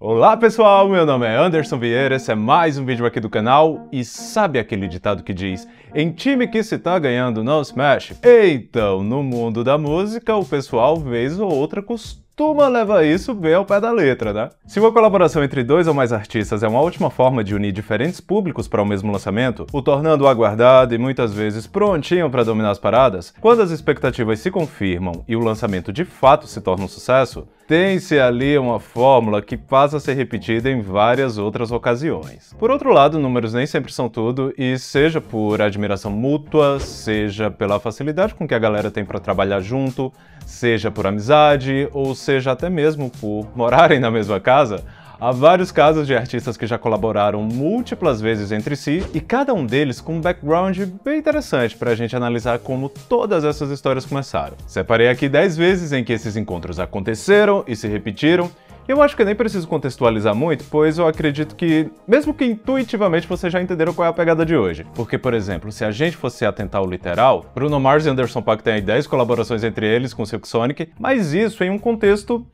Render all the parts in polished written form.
Olá pessoal, meu nome é Anderson Vieira, esse é mais um vídeo aqui do canal e sabe aquele ditado que diz em time que se tá ganhando não se mexe? Então, no mundo da música, o pessoal vez ou outra costuma levar isso bem ao pé da letra, né? Se uma colaboração entre dois ou mais artistas é uma ótima forma de unir diferentes públicos para o mesmo lançamento, o tornando aguardado e muitas vezes prontinho para dominar as paradas, quando as expectativas se confirmam e o lançamento de fato se torna um sucesso, tem-se ali uma fórmula que passa a ser repetida em várias outras ocasiões. Por outro lado, números nem sempre são tudo, e seja por admiração mútua, seja pela facilidade com que a galera tem para trabalhar junto, seja por amizade, ou seja até mesmo por morarem na mesma casa, há vários casos de artistas que já colaboraram múltiplas vezes entre si, e cada um deles com um background bem interessante para a gente analisar como todas essas histórias começaram. Separei aqui 10 vezes em que esses encontros aconteceram e se repetiram. Eu acho que nem preciso contextualizar muito, pois eu acredito que, mesmo que intuitivamente, vocês já entenderam qual é a pegada de hoje. Porque, por exemplo, se a gente fosse atentar ao literal, Bruno Mars e Anderson .Paak têm 10 colaborações entre eles com Silk Sonic, mas isso em um contexto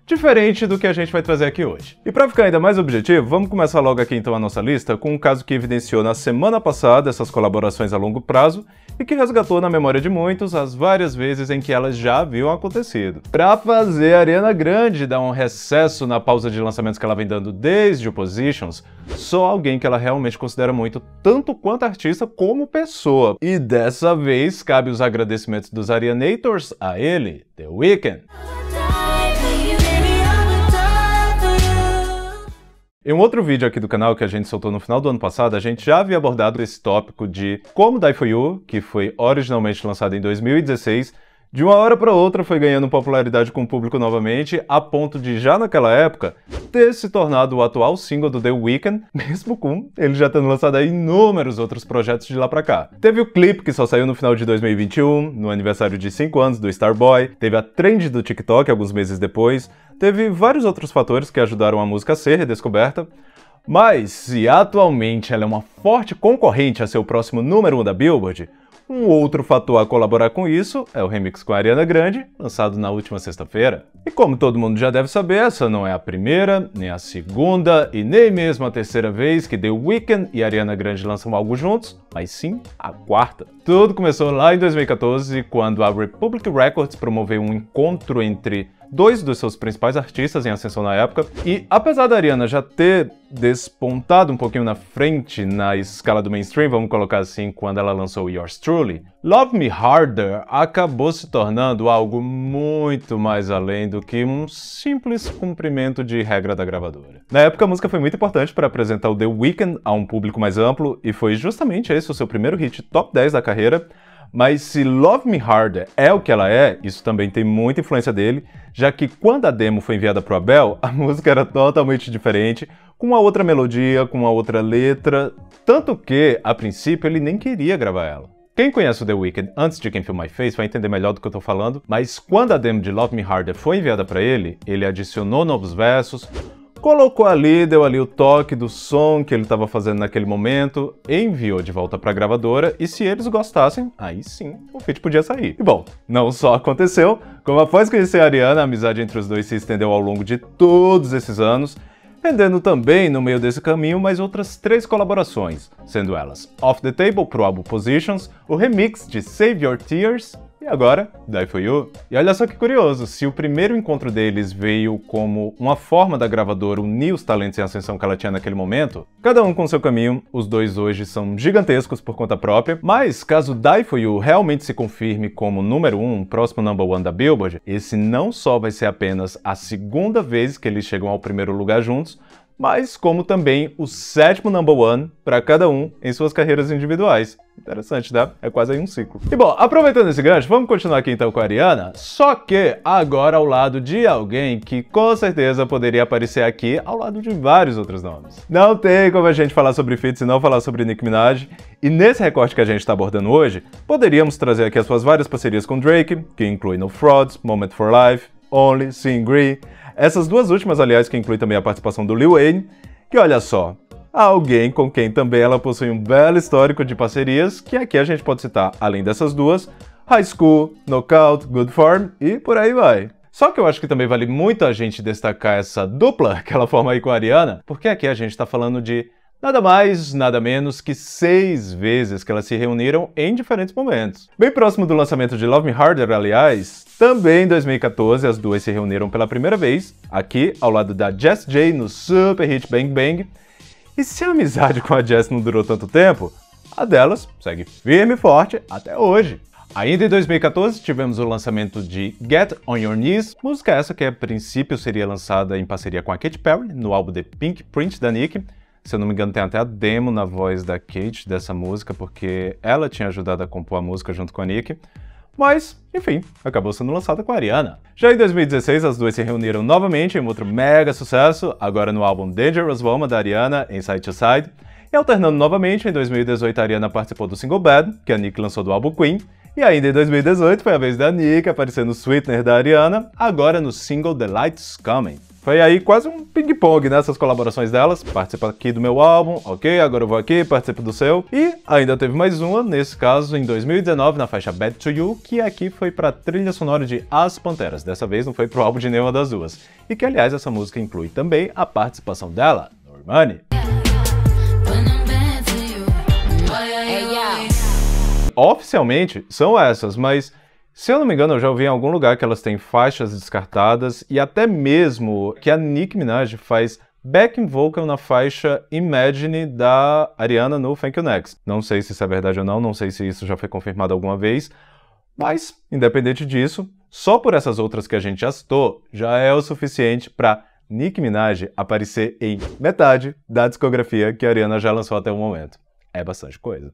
diferente do que a gente vai trazer aqui hoje. E para ficar ainda mais objetivo, vamos começar logo aqui então a nossa lista com um caso que evidenciou na semana passada essas colaborações a longo prazo e que resgatou na memória de muitos as várias vezes em que elas já haviam acontecido. Para fazer a Ariana Grande dar um recesso na pausa de lançamentos que ela vem dando desde o Positions, só alguém que ela realmente considera muito, tanto quanto artista como pessoa. E dessa vez cabe os agradecimentos dos Arianators a ele, The Weeknd. Em um outro vídeo aqui do canal que a gente soltou no final do ano passado, a gente já havia abordado esse tópico de como Die For You, que foi originalmente lançado em 2016, de uma hora para outra foi ganhando popularidade com o público novamente, a ponto de, já naquela época, ter se tornado o atual single do The Weeknd, mesmo com ele já tendo lançado aí inúmeros outros projetos de lá pra cá. Teve o clipe que só saiu no final de 2021, no aniversário de 5 anos do Starboy, teve a trend do TikTok alguns meses depois, teve vários outros fatores que ajudaram a música a ser redescoberta, mas se atualmente ela é uma forte concorrente a ser o próximo número 1 da Billboard, um outro fator a colaborar com isso é o remix com a Ariana Grande, lançado na última sexta-feira. E como todo mundo já deve saber, essa não é a primeira, nem a segunda e nem mesmo a terceira vez que The Weeknd e Ariana Grande lançam algo juntos, mas sim a quarta. Tudo começou lá em 2014, quando a Republic Records promoveu um encontro entre dois dos seus principais artistas em ascensão na época, e apesar da Ariana já ter despontado um pouquinho na frente na escala do mainstream, vamos colocar assim, quando ela lançou Yours Truly, Love Me Harder acabou se tornando algo muito mais além do que um simples cumprimento de regra da gravadora. Na época, a música foi muito importante para apresentar o The Weeknd a um público mais amplo, e foi justamente esse o seu primeiro hit top 10 da carreira. Mas se Love Me Harder é o que ela é, isso também tem muita influência dele, já que quando a demo foi enviada pro Abel, a música era totalmente diferente, com uma outra melodia, com uma outra letra, tanto que, a princípio, ele nem queria gravar ela. Quem conhece o The Weeknd antes de Can Feel My Face vai entender melhor do que eu tô falando, mas quando a demo de Love Me Harder foi enviada para ele adicionou novos versos, colocou ali, deu ali o toque do som que ele estava fazendo naquele momento, enviou de volta para a gravadora e se eles gostassem, aí sim o feat podia sair. E bom, não só aconteceu, como após conhecer a Ariana, a amizade entre os dois se estendeu ao longo de todos esses anos, rendendo também no meio desse caminho mais outras 3 colaborações, sendo elas Off the Table pro álbum Positions, o remix de Save Your Tears, e agora, Die For You. E olha só que curioso, se o primeiro encontro deles veio como uma forma da gravadora unir os talentos em ascensão que ela tinha naquele momento, cada um com seu caminho, os dois hoje são gigantescos por conta própria, mas caso Die For You realmente se confirme como número 1, próximo number 1 da Billboard, esse não só vai ser apenas a segunda vez que eles chegam ao primeiro lugar juntos, mas como também o 7º number 1 para cada um em suas carreiras individuais. Interessante, né? É quase aí um ciclo. E bom, aproveitando esse gancho, vamos continuar aqui então com a Ariana, só que agora ao lado de alguém que com certeza poderia aparecer aqui ao lado de vários outros nomes. Não tem como a gente falar sobre feats e não falar sobre Nicki Minaj, e nesse recorte que a gente está abordando hoje, poderíamos trazer aqui as suas várias parcerias com Drake, que inclui No Frauds, Moment for Life, Only, Sing Green. Essas duas últimas, aliás, que inclui também a participação do Lil Wayne, que olha só, alguém com quem também ela possui um belo histórico de parcerias, que aqui a gente pode citar, além dessas duas, High School, Knockout, Good Form e por aí vai. Só que eu acho que também vale muito a gente destacar essa dupla que ela forma aí com a Ariana, porque aqui a gente está falando de nada mais, nada menos que 6 vezes que elas se reuniram em diferentes momentos. Bem próximo do lançamento de Love Me Harder, aliás, também em 2014 as duas se reuniram pela primeira vez, aqui ao lado da Jessie J no super hit Bang Bang. E se a amizade com a Jessie não durou tanto tempo, a delas segue firme e forte até hoje. Ainda em 2014 tivemos o lançamento de Get On Your Knees, música essa que a princípio seria lançada em parceria com a Katy Perry no álbum The Pink Print da Nicki. Se eu não me engano, tem até a demo na voz da Kate dessa música, porque ela tinha ajudado a compor a música junto com a Nicki. Mas, enfim, acabou sendo lançada com a Ariana. Já em 2016, as duas se reuniram novamente em um outro mega sucesso, agora no álbum Dangerous Woman da Ariana, em Side to Side. E alternando novamente, em 2018 a Ariana participou do single Bad, que a Nicki lançou do álbum Queen. E ainda em 2018 foi a vez da Nicki aparecer no Sweetener da Ariana, agora no single The Light's Coming. Foi aí quase um ping-pong nessas colaborações delas. Participa aqui do meu álbum, ok, agora eu vou aqui, participo do seu. E ainda teve mais uma, nesse caso em 2019, na faixa Bad to You, que aqui foi pra trilha sonora de As Panteras. Dessa vez não foi pro álbum de nenhuma das duas. E que, aliás, essa música inclui também a participação dela, Normani. Oficialmente são essas, mas se eu não me engano eu já ouvi em algum lugar que elas têm faixas descartadas e até mesmo que a Nicki Minaj faz backing vocal na faixa Imagine da Ariana no Thank You Next. Não sei se isso é verdade ou não, não sei se isso já foi confirmado alguma vez, mas independente disso, só por essas outras que a gente já citou, já é o suficiente para Nicki Minaj aparecer em metade da discografia que a Ariana já lançou até o momento. É bastante coisa.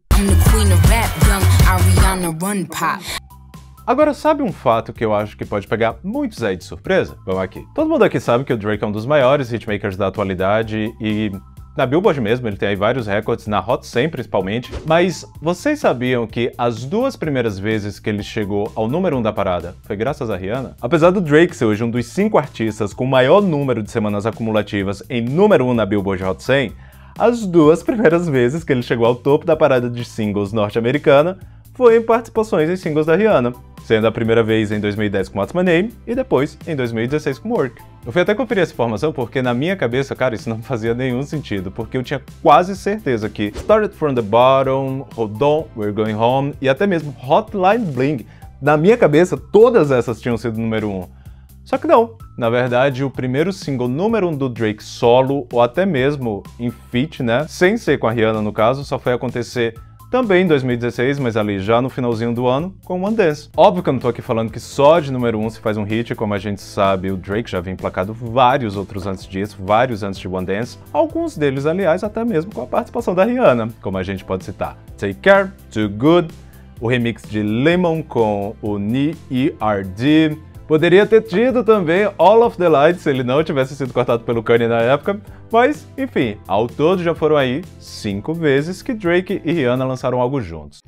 Agora, sabe um fato que eu acho que pode pegar muitos aí de surpresa? Vamos aqui. Todo mundo aqui sabe que o Drake é um dos maiores hitmakers da atualidade e na Billboard mesmo ele tem aí vários recordes, na Hot 100 principalmente, mas vocês sabiam que as duas primeiras vezes que ele chegou ao número 1 da parada foi graças a Rihanna? Apesar do Drake ser hoje um dos 5 artistas com o maior número de semanas acumulativas em número 1 na Billboard Hot 100, as duas primeiras vezes que ele chegou ao topo da parada de singles norte-americana foi em participações em singles da Rihanna, sendo a primeira vez em 2010 com What's My Name e depois em 2016 com Work. Eu fui até conferir essa informação porque na minha cabeça, cara, isso não fazia nenhum sentido, porque eu tinha quase certeza que Started From The Bottom, Hold On, We're Going Home e até mesmo Hotline Bling, na minha cabeça todas essas tinham sido número 1. Só que não, na verdade o primeiro single número 1 do Drake solo, ou até mesmo em feat, né, sem ser com a Rihanna no caso, só foi acontecer também em 2016, mas ali já no finalzinho do ano, com One Dance. Óbvio que eu não tô aqui falando que só de número 1 se faz um hit, como a gente sabe, o Drake já havia emplacado vários outros antes disso, vários antes de One Dance, alguns deles, aliás, até mesmo com a participação da Rihanna, como a gente pode citar Take Care, Too Good, o remix de Lemon com o N.E.R.D., poderia ter tido também All of the Lights se ele não tivesse sido cortado pelo Kanye na época, mas, enfim, ao todo já foram aí 5 vezes que Drake e Rihanna lançaram algo juntos.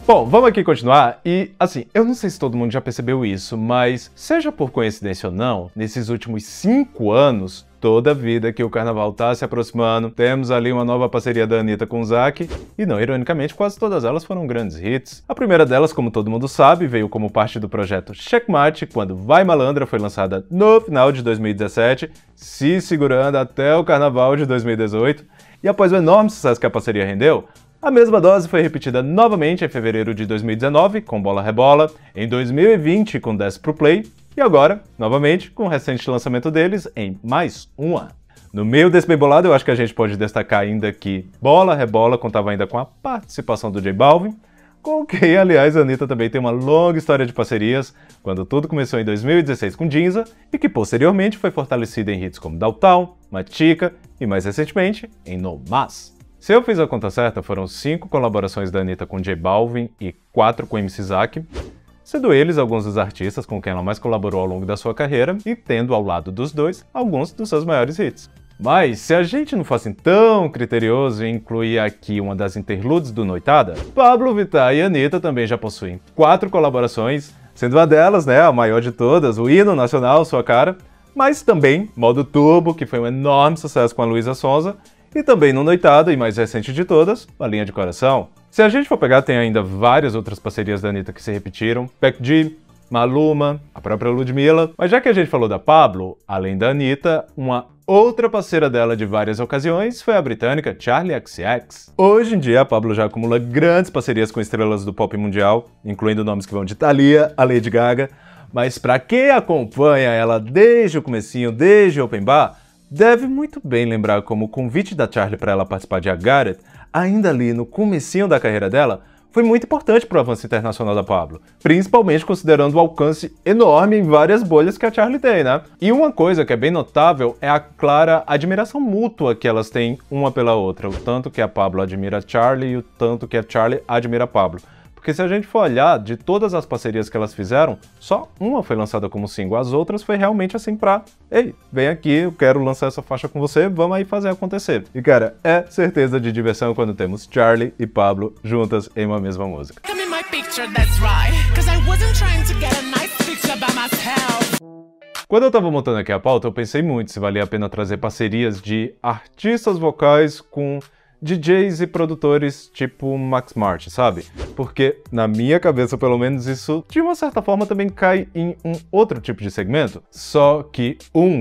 Bom, vamos aqui continuar e, assim, eu não sei se todo mundo já percebeu isso, mas, seja por coincidência ou não, nesses últimos 5 anos, toda a vida que o carnaval tá se aproximando, temos ali uma nova parceria da Anitta com o Zac, e não ironicamente, quase todas elas foram grandes hits. A primeira delas, como todo mundo sabe, veio como parte do projeto Checkmate, quando Vai Malandra foi lançada no final de 2017, se segurando até o carnaval de 2018, e após o enorme sucesso que a parceria rendeu, a mesma dose foi repetida novamente em fevereiro de 2019, com Bola Rebola, em 2020 com Desce Pro Play, e agora, novamente, com o recente lançamento deles em Mais Uma. No meio desse bem bolado, eu acho que a gente pode destacar ainda que Bola Rebola contava ainda com a participação do J Balvin, com quem, aliás, a Anitta também tem uma longa história de parcerias, quando tudo começou em 2016 com Ginza, e que posteriormente foi fortalecida em hits como Downtown, Matica e, mais recentemente, em No Mas. Se eu fiz a conta certa, foram 5 colaborações da Anitta com J Balvin e 4 com MC Zac, sendo eles alguns dos artistas com quem ela mais colaborou ao longo da sua carreira e tendo ao lado dos dois alguns dos seus maiores hits. Mas, se a gente não fosse tão criterioso e incluir aqui uma das interludes do Noitada, Pablo Vittar e Anitta também já possuem 4 colaborações, sendo uma delas, né, a maior de todas, o hino nacional, Sua Cara, mas também Modo Turbo, que foi um enorme sucesso com a Luísa Sonza, E também no Noitada, e mais recente de todas, Balinha de Coração. Se a gente for pegar, tem ainda várias outras parcerias da Anitta que se repetiram. Becky G, Maluma, a própria Ludmilla. Mas já que a gente falou da Pabllo, além da Anitta, uma outra parceira dela de várias ocasiões foi a britânica Charli XCX. Hoje em dia, a Pabllo já acumula grandes parcerias com estrelas do pop mundial, incluindo nomes que vão de Thalia a Lady Gaga. Mas para quem acompanha ela desde o comecinho, desde Open Bar, deve muito bem lembrar como o convite da Charli para ela participar de I Got It, ainda ali no comecinho da carreira dela, foi muito importante para o avanço internacional da Pabllo, principalmente considerando o alcance enorme em várias bolhas que a Charli tem, né? E uma coisa que é bem notável é a clara admiração mútua que elas têm uma pela outra, o tanto que a Pabllo admira a Charli e o tanto que a Charli admira a Pabllo. Porque se a gente for olhar, de todas as parcerias que elas fizeram, só uma foi lançada como single, as outras foi realmente assim pra, ei, vem aqui, eu quero lançar essa faixa com você, vamos aí fazer acontecer. E cara, é certeza de diversão quando temos Charli e Pabllo juntas em uma mesma música. Quando eu tava montando aqui a pauta, eu pensei muito se valia a pena trazer parcerias de artistas vocais com DJs e produtores tipo Max Martin, sabe? Porque, na minha cabeça, pelo menos, isso, de uma certa forma, também cai em um outro tipo de segmento. Só que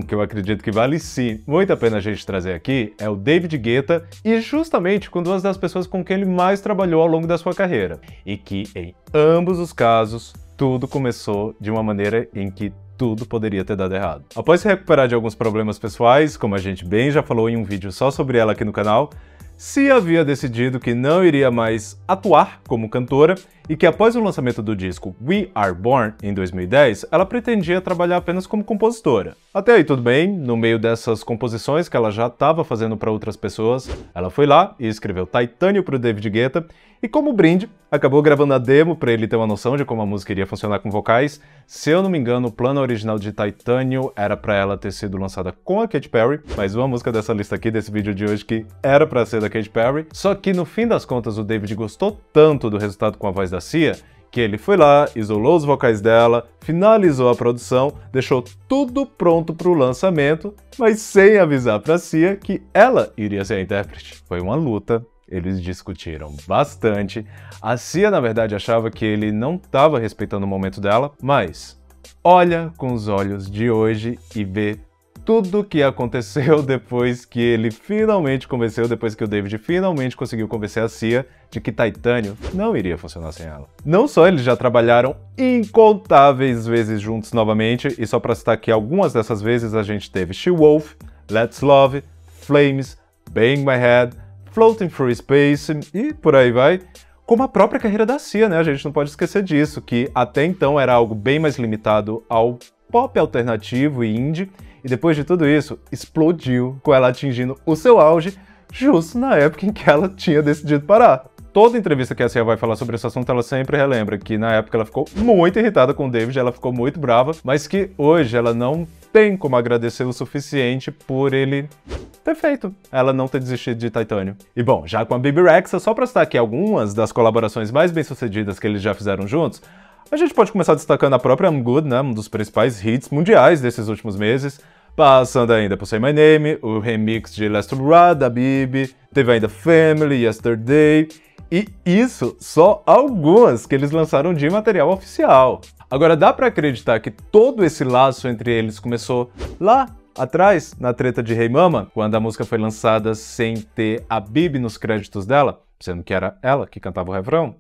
que eu acredito que vale sim muito a pena a gente trazer aqui, é o David Guetta, e justamente com duas das pessoas com quem ele mais trabalhou ao longo da sua carreira. E que, em ambos os casos, tudo começou de uma maneira em que tudo poderia ter dado errado. Após se recuperar de alguns problemas pessoais, como a gente bem já falou em um vídeo só sobre ela aqui no canal, Sia havia decidido que não iria mais atuar como cantora e que após o lançamento do disco We Are Born, em 2010, ela pretendia trabalhar apenas como compositora. Até aí tudo bem, no meio dessas composições que ela já estava fazendo para outras pessoas, ela foi lá e escreveu Titânio para o David Guetta e, como brinde, acabou gravando a demo para ele ter uma noção de como a música iria funcionar com vocais. Se eu não me engano, o plano original de Titânio era para ela ter sido lançada com a Katy Perry, mais uma música dessa lista aqui, desse vídeo de hoje, que era para ser da Katy Perry. Só que no fim das contas o David gostou tanto do resultado com a voz da Sia, que ele foi lá, isolou os vocais dela, finalizou a produção, deixou tudo pronto para o lançamento, mas sem avisar para Sia que ela iria ser a intérprete. Foi uma luta. Eles discutiram bastante. A Sia, na verdade, achava que ele não estava respeitando o momento dela, mas olha com os olhos de hoje e vê tudo o que aconteceu depois que ele finalmente convenceu, depois que o David finalmente conseguiu convencer a Sia de que Titânio não iria funcionar sem ela. Não só eles já trabalharam incontáveis vezes juntos novamente, e só para citar aqui algumas dessas vezes, a gente teve She Wolf, Let's Love, Flames, Bang My Head, Floating Through Space e por aí vai, como a própria carreira da Sia, né? A gente não pode esquecer disso, que até então era algo bem mais limitado ao pop alternativo e indie, e depois de tudo isso, explodiu com ela atingindo o seu auge justo na época em que ela tinha decidido parar. Toda entrevista que a Sia vai falar sobre esse assunto, ela sempre relembra que na época ela ficou muito irritada com o David, ela ficou muito brava, mas que hoje ela não tem como agradecer o suficiente por ele ter feito, ela não ter desistido de Titânio. E bom, já com a Bebe Rexha, só pra citar aqui algumas das colaborações mais bem-sucedidas que eles já fizeram juntos, a gente pode começar destacando a própria I'm Good, né, um dos principais hits mundiais desses últimos meses, passando ainda por Say My Name, o remix de Last Ride da Bibi, teve ainda Family, Yesterday, e isso só algumas que eles lançaram de material oficial. Agora dá pra acreditar que todo esse laço entre eles começou lá atrás, na treta de Hey Mama, quando a música foi lançada sem ter a Bibi nos créditos dela, sendo que era ela que cantava o refrão.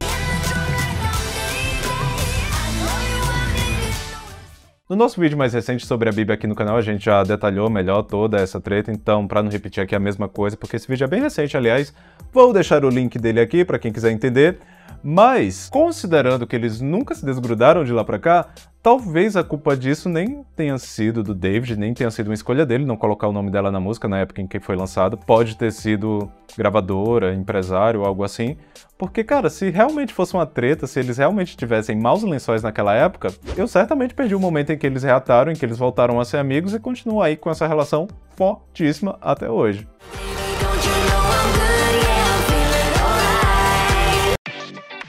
No nosso vídeo mais recente sobre a Bibi aqui no canal, a gente já detalhou melhor toda essa treta, então pra não repetir aqui a mesma coisa, porque esse vídeo é bem recente, aliás, vou deixar o link dele aqui pra quem quiser entender. Mas, considerando que eles nunca se desgrudaram de lá pra cá, talvez a culpa disso nem tenha sido do David, nem tenha sido uma escolha dele não colocar o nome dela na música na época em que foi lançado. Pode ter sido gravadora, empresário, algo assim. Porque, cara, se realmente fosse uma treta, se eles realmente tivessem maus lençóis naquela época, eu certamente perdi o momento em que eles reataram, em que eles voltaram a ser amigos e continuam aí com essa relação fortíssima até hoje.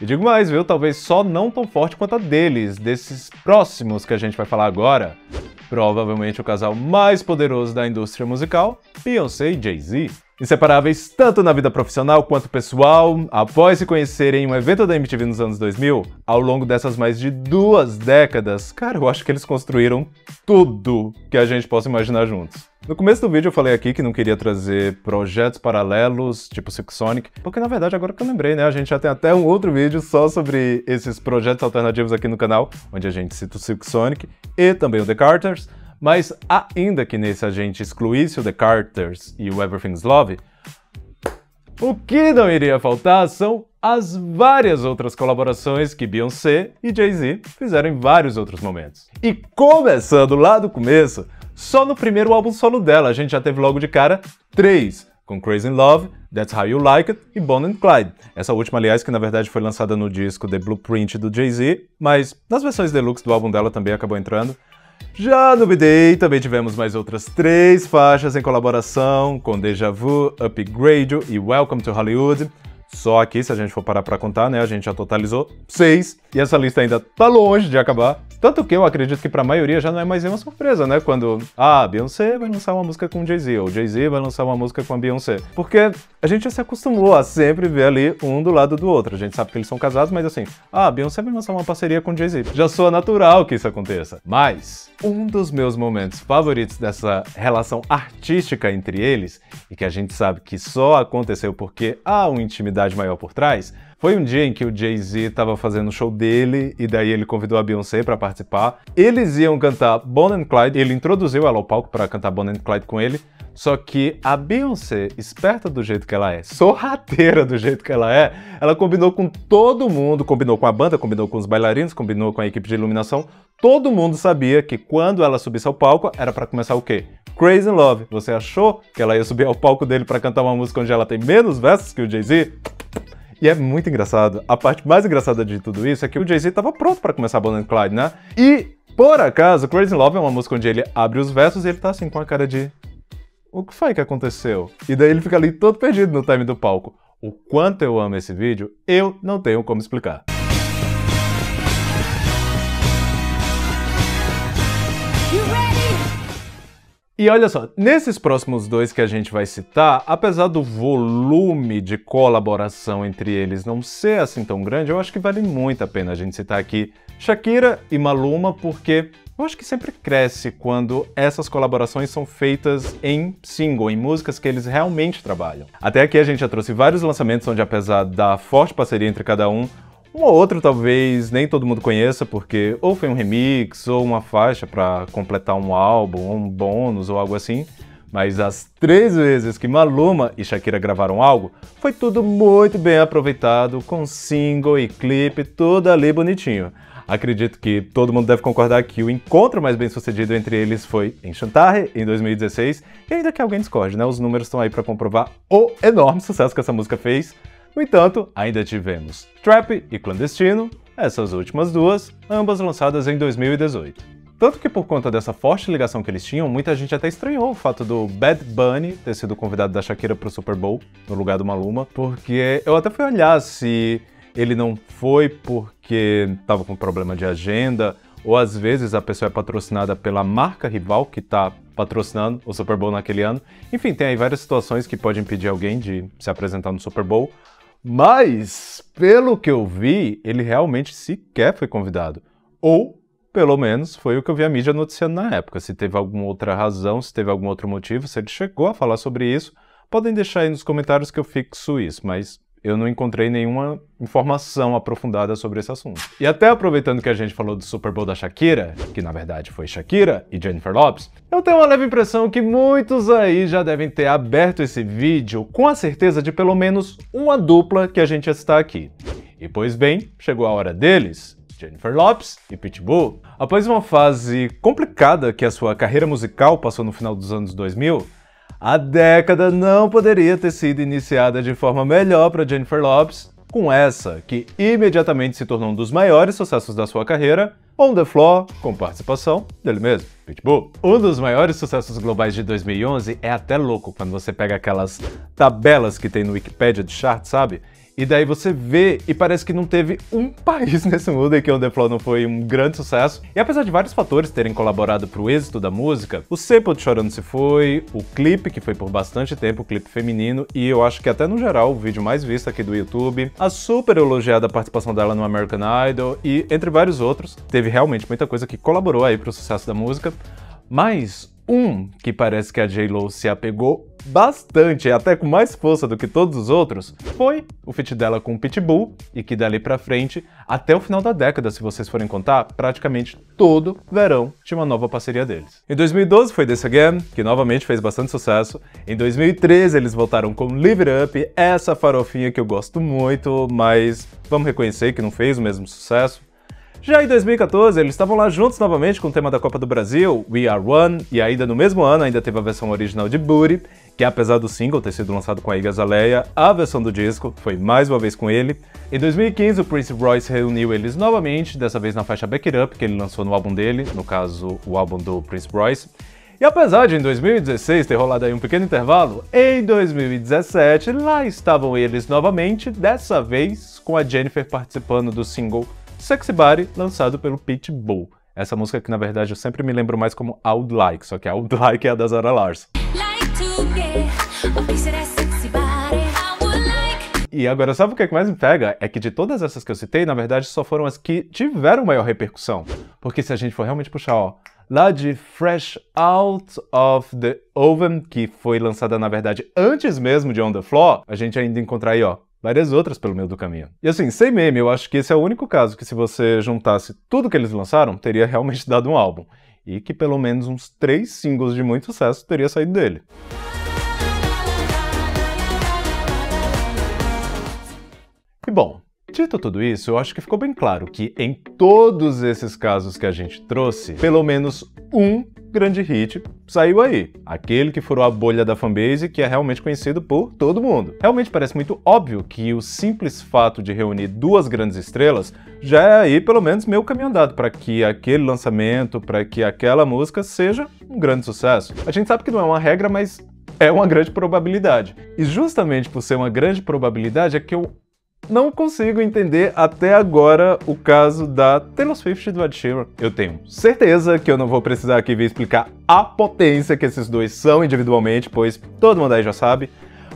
E digo mais, viu? Talvez só não tão forte quanto a deles, desses próximos que a gente vai falar agora. Provavelmente o casal mais poderoso da indústria musical, Beyoncé e Jay-Z. Inseparáveis tanto na vida profissional quanto pessoal, após se conhecerem em um evento da MTV nos anos 2000, ao longo dessas mais de 2 décadas, cara, eu acho que eles construíram tudo que a gente possa imaginar juntos. No começo do vídeo eu falei aqui que não queria trazer projetos paralelos, tipo Silk Sonic, porque na verdade agora que eu lembrei, né, a gente já tem até um outro vídeo só sobre esses projetos alternativos aqui no canal, onde a gente cita o Silk Sonic e também o The Carters, mas ainda que nesse a gente excluísse o The Carters e o Everything's Love, o que não iria faltar são as várias outras colaborações que Beyoncé e Jay-Z fizeram em vários outros momentos. E começando lá do começo, só no primeiro álbum solo dela a gente já teve logo de cara 3, com Crazy in Love, That's How You Like It e Bonnie and Clyde. Essa última, aliás, que na verdade foi lançada no disco The Blueprint do Jay-Z, mas nas versões deluxe do álbum dela também acabou entrando. Já no B-Day também tivemos mais outras 3 faixas em colaboração, com Deja Vu, Upgrade e Welcome to Hollywood. Só aqui, se a gente for parar pra contar, né, a gente já totalizou 6, e essa lista ainda tá longe de acabar. Tanto que eu acredito que pra maioria já não é mais nenhuma surpresa, né, quando a Beyoncé vai lançar uma música com o Jay-Z, ou o Jay-Z vai lançar uma música com a Beyoncé. Porque a gente já se acostumou a sempre ver ali um do lado do outro. A gente sabe que eles são casados, mas assim, a Beyoncé vai lançar uma parceria com o Jay-Z. Já soa natural que isso aconteça. Mas um dos meus momentos favoritos dessa relação artística entre eles, e que a gente sabe que só aconteceu porque há uma intimidade maior por trás, foi um dia em que o Jay-Z estava fazendo o show dele e daí ele convidou a Beyoncé para participar. Eles iam cantar Bonnie and Clyde, ele introduziu ela ao palco para cantar Bonnie and Clyde com ele, só que a Beyoncé, esperta do jeito que ela é, sorrateira do jeito que ela combinou com todo mundo, combinou com a banda, combinou com os bailarinos, combinou com a equipe de iluminação. Todo mundo sabia que quando ela subisse ao palco era para começar o quê? Crazy in Love. Você achou que ela ia subir ao palco dele para cantar uma música onde ela tem menos versos que o Jay-Z? E é muito engraçado. A parte mais engraçada de tudo isso é que o Jay-Z estava pronto para começar Bonnie and Clyde, né? E, por acaso, Crazy in Love é uma música onde ele abre os versos e ele tá assim com a cara de... O que foi que aconteceu? E daí ele fica ali todo perdido no time do palco. O quanto eu amo esse vídeo, eu não tenho como explicar. E olha só, nesses próximos 2 que a gente vai citar, apesar do volume de colaboração entre eles não ser assim tão grande, eu acho que vale muito a pena a gente citar aqui Shakira e Maluma, porque eu acho que sempre cresce quando essas colaborações são feitas em single, em músicas que eles realmente trabalham. Até aqui a gente já trouxe vários lançamentos onde, apesar da forte parceria entre cada um ou outro talvez nem todo mundo conheça, porque ou foi um remix, ou uma faixa para completar um álbum, ou um bônus, ou algo assim. Mas as 3 vezes que Maluma e Shakira gravaram algo, foi tudo muito bem aproveitado, com single e clipe, tudo ali bonitinho. Acredito que todo mundo deve concordar que o encontro mais bem sucedido entre eles foi em Chantarre, em 2016, e ainda que alguém discorde, né? Os números estão aí para comprovar o enorme sucesso que essa música fez. No entanto, ainda tivemos Trap e Clandestino, essas últimas 2, ambas lançadas em 2018. Tanto que por conta dessa forte ligação que eles tinham, muita gente até estranhou o fato do Bad Bunny ter sido convidado da Shakira pro Super Bowl, no lugar do Maluma, porque eu até fui olhar se ele não foi porque estava com problema de agenda, ou às vezes a pessoa é patrocinada pela marca rival que está patrocinando o Super Bowl naquele ano. Enfim, tem aí várias situações que podem impedir alguém de se apresentar no Super Bowl. Mas, pelo que eu vi, ele realmente sequer foi convidado. Ou, pelo menos, foi o que eu vi a mídia noticiando na época. Se teve alguma outra razão, se teve algum outro motivo, se ele chegou a falar sobre isso, podem deixar aí nos comentários que eu fixo isso, mas eu não encontrei nenhuma informação aprofundada sobre esse assunto. E até aproveitando que a gente falou do Super Bowl da Shakira, que na verdade foi Shakira e Jennifer Lopez, eu tenho uma leve impressão que muitos aí já devem ter aberto esse vídeo com a certeza de pelo menos uma dupla que a gente ia citar aqui. E pois bem, chegou a hora deles, Jennifer Lopez e Pitbull. Após uma fase complicada que a sua carreira musical passou no final dos anos 2000, a década não poderia ter sido iniciada de forma melhor para Jennifer Lopez, com essa, que imediatamente se tornou um dos maiores sucessos da sua carreira, On The Floor, com participação dele mesmo, Pitbull. Um dos maiores sucessos globais de 2011 é até louco quando você pega aquelas tabelas que tem no Wikipedia de chart, sabe? E daí você vê e parece que não teve um país nesse mundo em que On The Floor não foi um grande sucesso. E apesar de vários fatores terem colaborado para o êxito da música, o sample de Chorando Se Foi, o clipe, que foi por bastante tempo o clipe feminino, e eu acho que até no geral o vídeo mais visto aqui do YouTube, a super elogiada participação dela no American Idol e entre vários outros, teve realmente muita coisa que colaborou aí para o sucesso da música, mas que parece que a J.Lo se apegou bastante, até com mais força do que todos os outros, foi o feat dela com o Pitbull, e que dali pra frente, até o final da década, se vocês forem contar, praticamente todo verão tinha uma nova parceria deles. Em 2012 foi This Again, que novamente fez bastante sucesso. Em 2013 eles voltaram com Live It Up, essa farofinha que eu gosto muito, mas vamos reconhecer que não fez o mesmo sucesso. Já em 2014, eles estavam lá juntos novamente com o tema da Copa do Brasil, We Are One, e ainda no mesmo ano ainda teve a versão original de Booty, que apesar do single ter sido lançado com a Iggy Azalea, a versão do disco foi mais uma vez com ele. Em 2015, o Prince Royce reuniu eles novamente, dessa vez na faixa Back It Up, que ele lançou no álbum dele, no caso, o álbum do Prince Royce. E apesar de em 2016 ter rolado aí um pequeno intervalo, em 2017 lá estavam eles novamente, dessa vez com a Jennifer participando do single Sexy Body, lançado pelo Pitbull. Essa música que na verdade eu sempre me lembro mais como I Would Like, só que I Would Like é a da Zara Larsson. E agora, sabe o que é que mais me pega? É que de todas essas que eu citei, na verdade só foram as que tiveram maior repercussão. Porque se a gente for realmente puxar, ó, lá de Fresh Out of the Oven, que foi lançada na verdade antes mesmo de On The Floor, a gente ainda encontra aí, ó, várias outras pelo meio do caminho. E assim, sem meme, eu acho que esse é o único caso que se você juntasse tudo que eles lançaram, teria realmente dado um álbum. E que pelo menos uns 3 singles de muito sucesso teria saído dele. E bom, dito tudo isso, eu acho que ficou bem claro que em todos esses casos que a gente trouxe, pelo menos um grande hit saiu aí. Aquele que furou a bolha da fanbase, que é realmente conhecido por todo mundo. Realmente parece muito óbvio que o simples fato de reunir duas grandes estrelas já é aí pelo menos meio caminho andado para que aquele lançamento, para que aquela música seja um grande sucesso. A gente sabe que não é uma regra, mas é uma grande probabilidade. E justamente por ser uma grande probabilidade é que eu não consigo entender até agora o caso da Taylor Swift e do Ed Sheeran. Eu tenho certeza que eu não vou precisar aqui vir explicar a potência que esses dois são individualmente, pois todo mundo aí já sabe.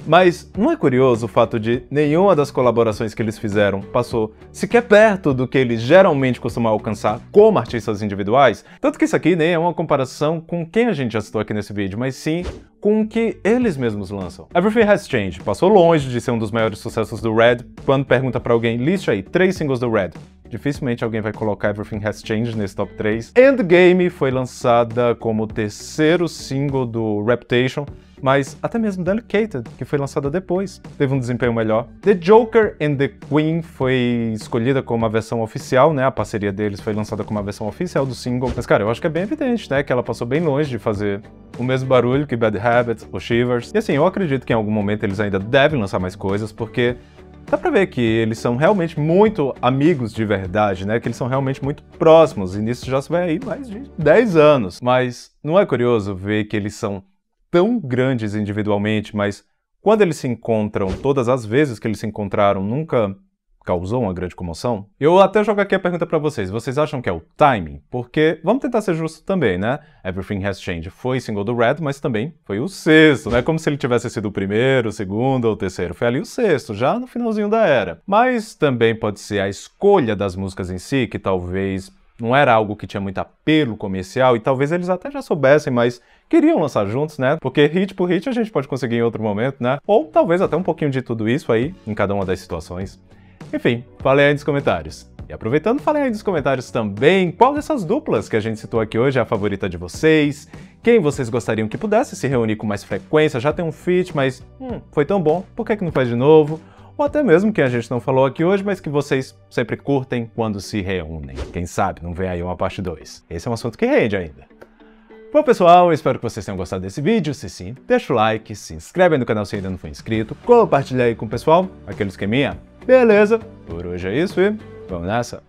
Mas não é curioso o fato de nenhuma das colaborações que eles fizeram passou sequer perto do que eles geralmente costumam alcançar como artistas individuais? Tanto que isso aqui nem é uma comparação com quem a gente já citou aqui nesse vídeo, mas sim com o que eles mesmos lançam. Everything Has Changed passou longe de ser um dos maiores sucessos do Red. Quando pergunta pra alguém, liste aí 3 singles do Red, dificilmente alguém vai colocar Everything Has Changed nesse top 3. Endgame foi lançada como o 3º single do Reputation, mas até mesmo Delicated, que foi lançada depois, teve um desempenho melhor. The Joker and the Queen foi escolhida como a versão oficial, né? A parceria deles foi lançada como a versão oficial do single. Mas, cara, eu acho que é bem evidente, né? Que ela passou bem longe de fazer o mesmo barulho que Bad Habits ou Shivers. E assim, eu acredito que em algum momento eles ainda devem lançar mais coisas, porque dá pra ver que eles são realmente muito amigos de verdade, né? Que eles são realmente muito próximos, e nisso já se vai aí mais de 10 anos. Mas não é curioso ver que eles são tão grandes individualmente, mas quando eles se encontram, todas as vezes que eles se encontraram, nunca causou uma grande comoção? Eu até jogo aqui a pergunta pra vocês. Vocês acham que é o timing? Porque, vamos tentar ser justo também, né? Everything Has Changed foi single do Red, mas também foi o 6º. Não é como se ele tivesse sido o 1º, o 2º ou o 3º. Foi ali o 6º, já no finalzinho da era. Mas também pode ser a escolha das músicas em si, que talvez não era algo que tinha muito apelo comercial, e talvez eles até já soubessem, mas queriam lançar juntos, né? Porque hit por hit a gente pode conseguir em outro momento, né? Ou talvez até um pouquinho de tudo isso aí, em cada uma das situações. Enfim, falem aí nos comentários. E aproveitando, falem aí nos comentários também qual dessas duplas que a gente citou aqui hoje é a favorita de vocês, quem vocês gostariam que pudesse se reunir com mais frequência, já tem um feat, mas foi tão bom, por que não faz de novo? Ou até mesmo quem a gente não falou aqui hoje, mas que vocês sempre curtem quando se reúnem. Quem sabe não vem aí uma parte 2. Esse é um assunto que rende ainda. Bom, pessoal, eu espero que vocês tenham gostado desse vídeo. Se sim, deixa o like, se inscreve aí no canal se ainda não for inscrito, compartilha aí com o pessoal, aquele esqueminha. Beleza? Por hoje é isso e vamos nessa!